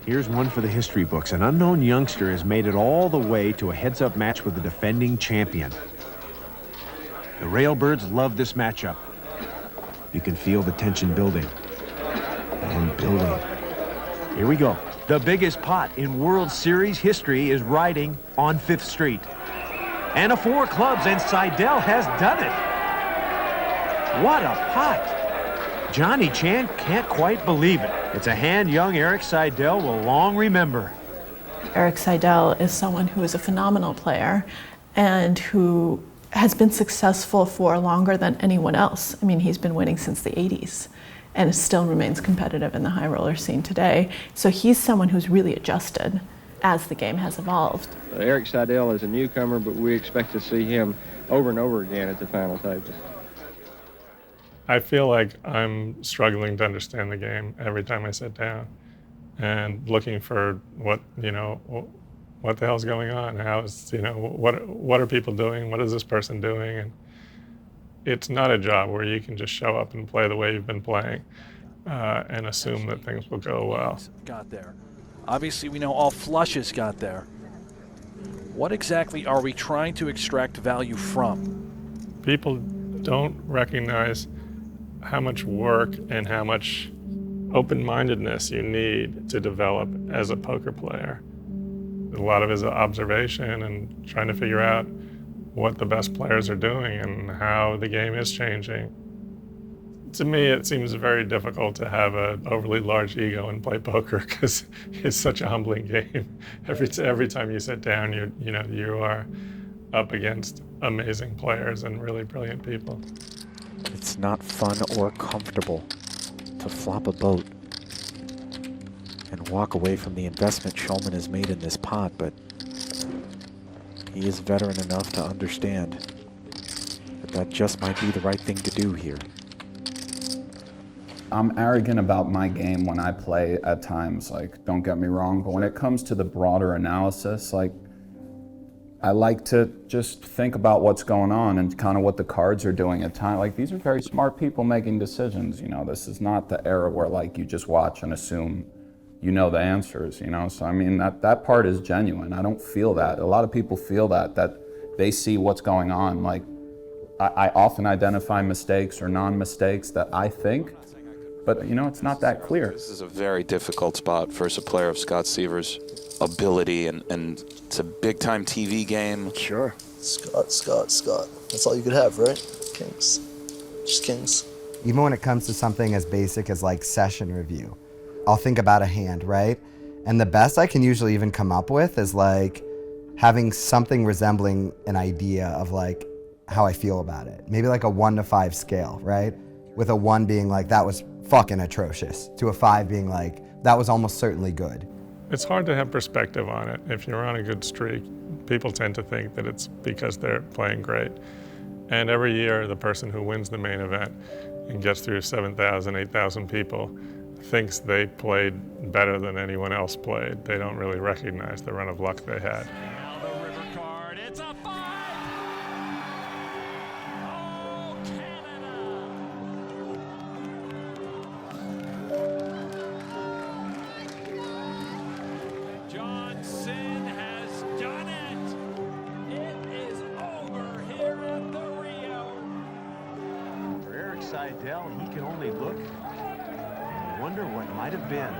Here's one for the history books. An unknown youngster has made it all the way to a heads-up match with the defending champion. The Railbirds love this matchup. You can feel the tension building and building. Here we go. The biggest pot in World Series history is riding on 5th Street. And a 4 clubs, and Seidel has done it. What a pot. Johnny Chan can't quite believe it. It's a hand young Erik Seidel will long remember. Erik Seidel is someone who is a phenomenal player and who has been successful for longer than anyone else. I mean, he's been winning since the 80s and still remains competitive in the high roller scene today. So he's someone who's really adjusted as the game has evolved. Erik Seidel is a newcomer, but we expect to see him over and over again at the final table. I feel like I'm struggling to understand the game every time I sit down and looking for what the hell's going on? What are people doing? What is this person doing? And it's not a job where you can just show up and play the way you've been playing and assume that things will go well. Got there. Obviously, we know all flushes got there. What exactly are we trying to extract value from? People don't recognize how much work and how much open-mindedness you need to develop as a poker player. A lot of it is observation and trying to figure out what the best players are doing and how the game is changing. To me, it seems very difficult to have an overly large ego and play poker because it's such a humbling game. Every time you sit down, you are up against amazing players and really brilliant people. It's not fun or comfortable to flop a boat and walk away from the investment Schulman has made in this pot, but he is veteran enough to understand that just might be the right thing to do here. I'm arrogant about my game when I play at times, don't get me wrong, but when it comes to the broader analysis, I like to just think about what's going on and kind of what the cards are doing at times. These are very smart people making decisions, this is not the era where you just watch and assume you know the answers, So I mean, that part is genuine. I don't feel that. A lot of people feel that they see what's going on. I often identify mistakes or non-mistakes that I think, but it's not that clear. This is a very difficult spot versus a player of Scott Seaver's ability, and it's a big-time TV game. Sure. Scott. That's all you could have, right? Kings. Just kings. Even when it comes to something as basic as session review, I'll think about a hand, right? And the best I can usually even come up with is having something resembling an idea of how I feel about it. Maybe a 1 to 5 scale, right? With a 1 being that was fucking atrocious, to a 5 being that was almost certainly good. It's hard to have perspective on it. If you're on a good streak, people tend to think that it's because they're playing great. And every year, the person who wins the main event and gets through 7,000, 8,000 people thinks they played better than anyone else played. They don't really recognize the run of luck they had. Now the river card, it's a 5! Oh, Canada! Johnson has done it! It is over here at the Rio. For Erik Seidel, he can only look and wonder what might have been.